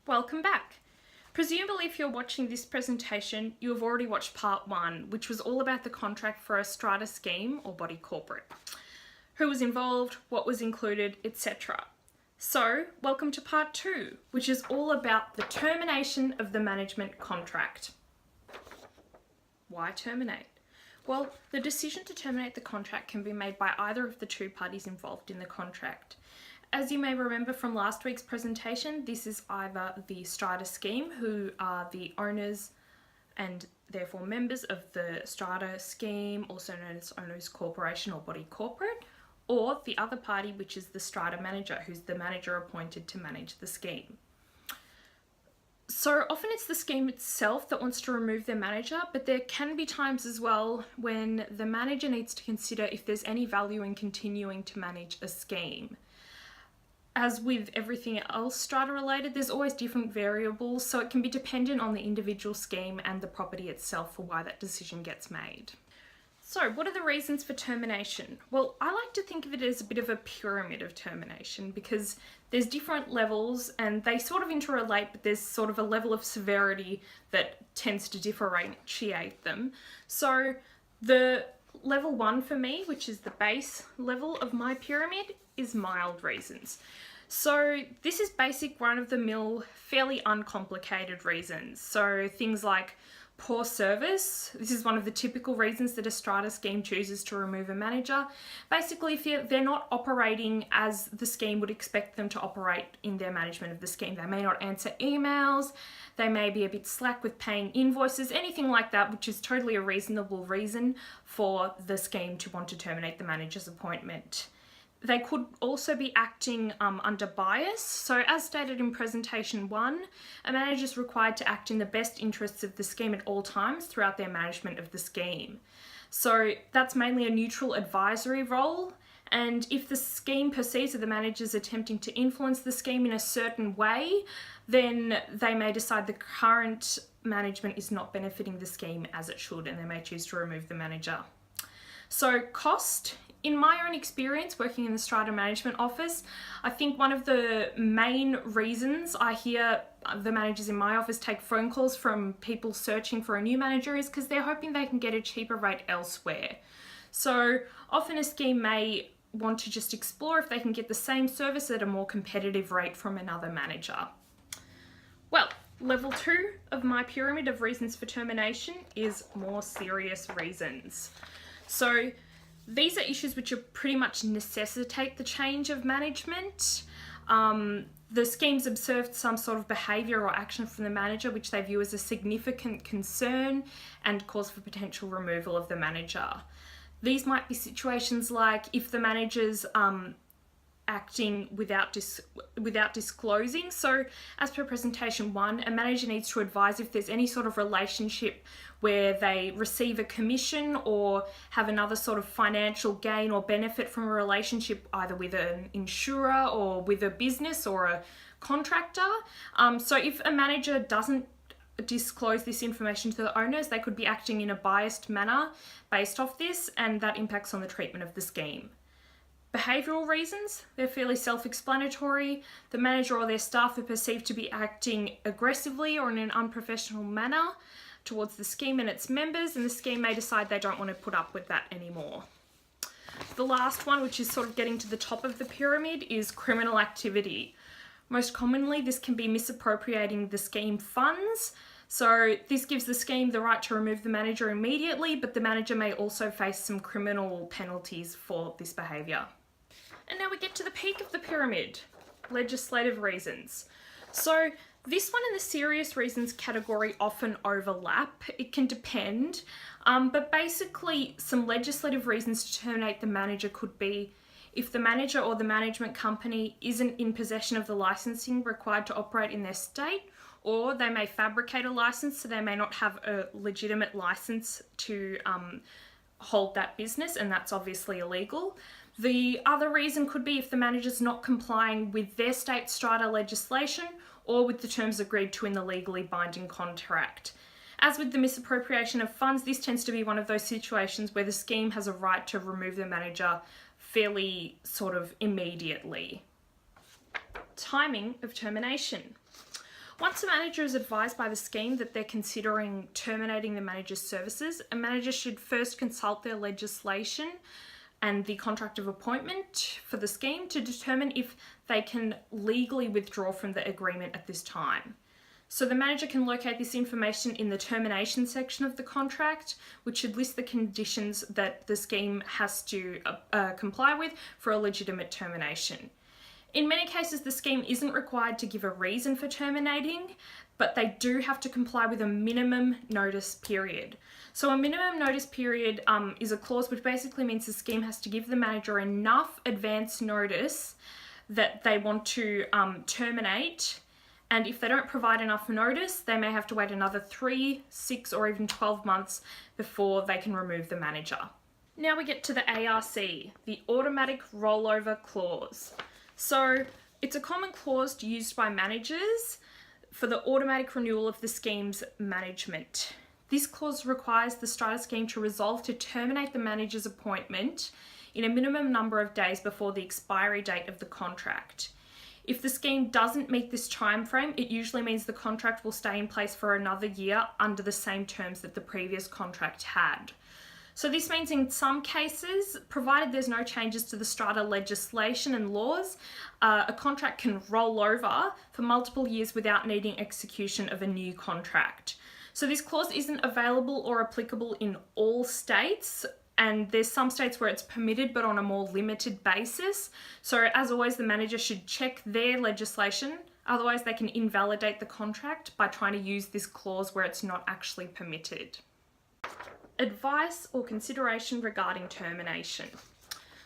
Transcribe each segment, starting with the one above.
Welcome back. Presumably if you're watching this presentation, you have already watched part 1, which was all about the contract for a strata scheme or body corporate. Who was involved, what was included, etc. So, welcome to part 2, which is all about the termination of the management contract. Why terminate? Well, the decision to terminate the contract can be made by either of the two parties involved in the contract. As you may remember from last week's presentation, this is either the strata scheme, who are the owners and therefore members of the strata scheme, also known as owners corporation or body corporate, or the other party, which is the strata manager, who's the manager appointed to manage the scheme. So often it's the scheme itself that wants to remove their manager, but there can be times as well when the manager needs to consider if there's any value in continuing to manage a scheme. As with everything else strata related, there's always different variables, so it can be dependent on the individual scheme and the property itself for why that decision gets made. So what are the reasons for termination? Well, I like to think of it as a bit of a pyramid of termination because there's different levels and they sort of interrelate, but there's sort of a level of severity that tends to differentiate them. So the level 1 for me, which is the base level of my pyramid, is mild reasons. So this is basic run-of-the-mill, fairly uncomplicated reasons. So things like poor service. This is one of the typical reasons that a strata scheme chooses to remove a manager. Basically, if they're not operating as the scheme would expect them to operate in their management of the scheme. They may not answer emails, they may be a bit slack with paying invoices, anything like that, which is totally a reasonable reason for the scheme to want to terminate the manager's appointment. They could also be acting under bias. So as stated in presentation 1, a manager is required to act in the best interests of the scheme at all times throughout their management of the scheme. So that's mainly a neutral advisory role. And if the scheme perceives that the manager is attempting to influence the scheme in a certain way, then they may decide the current management is not benefiting the scheme as it should, and they may choose to remove the manager. So cost. In my own experience working in the strata management office, I think one of the main reasons I hear the managers in my office take phone calls from people searching for a new manager is because they're hoping they can get a cheaper rate elsewhere. So often a scheme may want to just explore if they can get the same service at a more competitive rate from another manager. Well, level 2 of my pyramid of reasons for termination is more serious reasons. So these are issues which are pretty much necessitate the change of management. The scheme's observed some sort of behaviour or action from the manager which they view as a significant concern and cause for potential removal of the manager. These might be situations like if the manager's acting without disclosing. So as per presentation 1, a manager needs to advise if there's any sort of relationship where they receive a commission or have another sort of financial gain or benefit from a relationship either with an insurer or with a business or a contractor. So if a manager doesn't disclose this information to the owners, they could be acting in a biased manner based off this, and that impacts on the treatment of the scheme. Behavioural reasons, they're fairly self-explanatory. The manager or their staff are perceived to be acting aggressively or in an unprofessional manner towards the scheme and its members, and the scheme may decide they don't want to put up with that anymore. The last one, which is sort of getting to the top of the pyramid, is criminal activity. Most commonly, this can be misappropriating the scheme funds. So this gives the scheme the right to remove the manager immediately, but the manager may also face some criminal penalties for this behaviour. And now we get to the peak of the pyramid, legislative reasons. So this one and the serious reasons category often overlap. It can depend, but basically some legislative reasons to terminate the manager could be if the manager or the management company isn't in possession of the licensing required to operate in their state, or they may fabricate a license, so they may not have a legitimate license to hold that business, and that's obviously illegal. The other reason could be if the manager's not complying with their state strata legislation or with the terms agreed to in the legally binding contract. As with the misappropriation of funds, this tends to be one of those situations where the scheme has a right to remove the manager fairly sort of immediately. Timing of termination. Once a manager is advised by the scheme that they're considering terminating the manager's services, a manager should first consult their legislation and the contract of appointment for the scheme to determine if they can legally withdraw from the agreement at this time. So the manager can locate this information in the termination section of the contract, which should list the conditions that the scheme has to comply with for a legitimate termination. In many cases, the scheme isn't required to give a reason for terminating, but they do have to comply with a minimum notice period. So a minimum notice period is a clause which basically means the scheme has to give the manager enough advance notice that they want to terminate. And if they don't provide enough notice, they may have to wait another 3, 6, or even 12 months before they can remove the manager. Now we get to the ARC, the Automatic Rollover Clause. So it's a common clause used by managers for the automatic renewal of the scheme's management. This clause requires the strata scheme to resolve to terminate the manager's appointment in a minimum number of days before the expiry date of the contract. If the scheme doesn't meet this time frame, it usually means the contract will stay in place for another year under the same terms that the previous contract had. So this means in some cases, provided there's no changes to the strata legislation and laws, a contract can roll over for multiple years without needing execution of a new contract. So this clause isn't available or applicable in all states, and there's some states where it's permitted but on a more limited basis. So as always, the manager should check their legislation, otherwise they can invalidate the contract by trying to use this clause where it's not actually permitted. Advice or consideration regarding termination.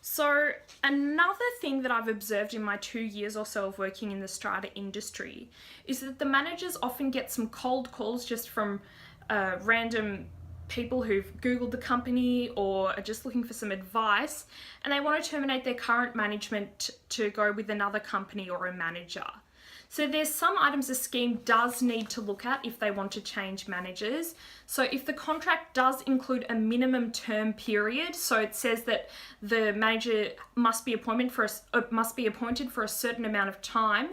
So another thing that I've observed in my 2 years or so of working in the strata industry is that the managers often get some cold calls just from random people who've Googled the company or are just looking for some advice, and they want to terminate their current management to go with another company or a manager. So there's some items the scheme does need to look at if they want to change managers. So if the contract does include a minimum term period, so it says that the manager must be appointed for a certain amount of time,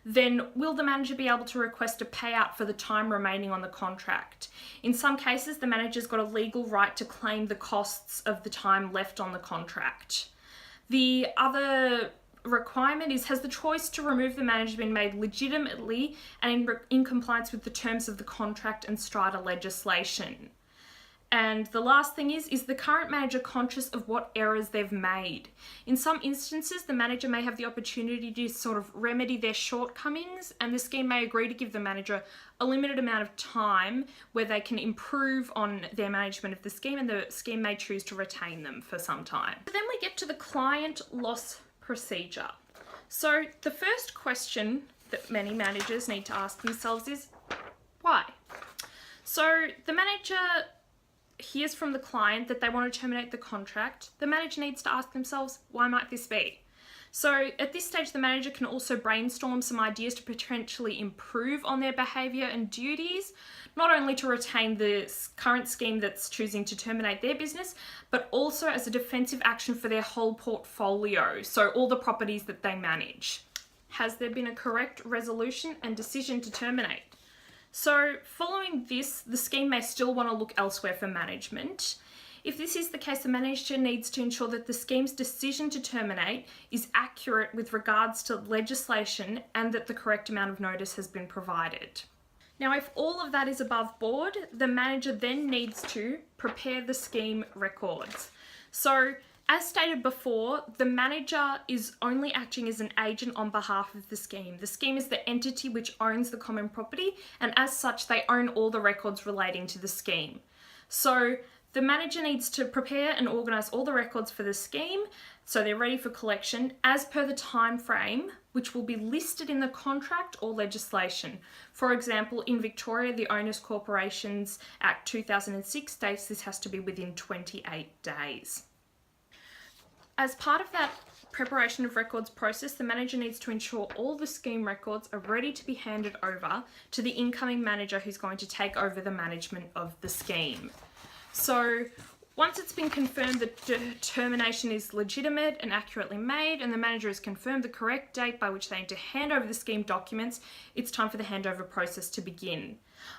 then will the manager be able to request a payout for the time remaining on the contract? In some cases, the manager's got a legal right to claim the costs of the time left on the contract. The other requirement is, has the choice to remove the manager been made legitimately and in compliance with the terms of the contract and strata legislation? And the last thing is the current manager conscious of what errors they've made? In some instances, the manager may have the opportunity to sort of remedy their shortcomings, and the scheme may agree to give the manager a limited amount of time where they can improve on their management of the scheme, and the scheme may choose to retain them for some time. So then we get to the client loss procedure. So the first question that many managers need to ask themselves is, why? So the manager hears from the client that they want to terminate the contract. The manager needs to ask themselves, why might this be? So at this stage, the manager can also brainstorm some ideas to potentially improve on their behaviour and duties, not only to retain the current scheme that's choosing to terminate their business, but also as a defensive action for their whole portfolio, so all the properties that they manage. Has there been a correct resolution and decision to terminate? So following this, the scheme may still want to look elsewhere for management. If this is the case, the manager needs to ensure that the scheme's decision to terminate is accurate with regards to legislation and that the correct amount of notice has been provided. Now, if all of that is above board, the manager then needs to prepare the scheme records. So, as stated before, the manager is only acting as an agent on behalf of the scheme. The scheme is the entity which owns the common property, and as such, they own all the records relating to the scheme. So, the manager needs to prepare and organise all the records for the scheme so they're ready for collection as per the time frame, which will be listed in the contract or legislation. For example, in Victoria, the Owners Corporations Act 2006 states this has to be within 28 days. As part of that preparation of records process, the manager needs to ensure all the scheme records are ready to be handed over to the incoming manager who's going to take over the management of the scheme. So Once it's been confirmed that determination is legitimate and accurately made, and the manager has confirmed the correct date by which they need to hand over the scheme documents, it's time for the handover process to begin.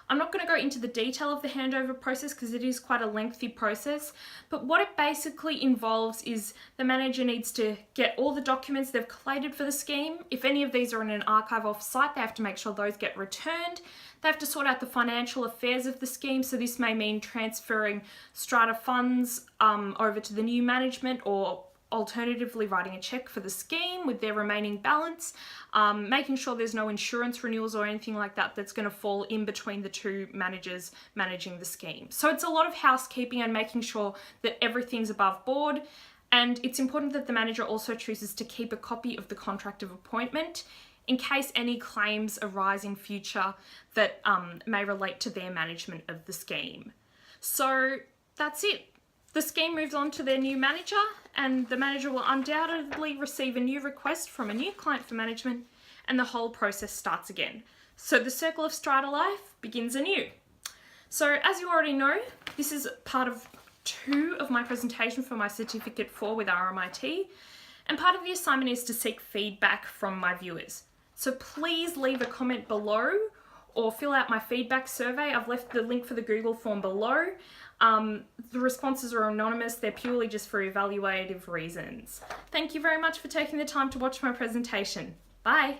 I'm not going to go into the detail of the handover process because it is quite a lengthy process, but what it basically involves is the manager needs to get all the documents they've collated for the scheme. If any of these are in an archive off-site, they have to make sure those get returned. They have to sort out the financial affairs of the scheme, so this may mean transferring strata funds over to the new management, or alternatively writing a check for the scheme with their remaining balance, making sure there's no insurance renewals or anything like that that's going to fall in between the two managers managing the scheme. So it's a lot of housekeeping and making sure that everything's above board. And it's important that the manager also chooses to keep a copy of the contract of appointment in case any claims arise in future that may relate to their management of the scheme. So that's it. The scheme moves on to their new manager, and the manager will undoubtedly receive a new request from a new client for management, and the whole process starts again. So the circle of strata life begins anew. So as you already know, this is part of 2 of my presentation for my Certificate 4 with RMIT, and part of the assignment is to seek feedback from my viewers. So please leave a comment below or fill out my feedback survey. I've left the link for the Google form below. The responses are anonymous. They're purely just for evaluative reasons. Thank you very much for taking the time to watch my presentation. Bye.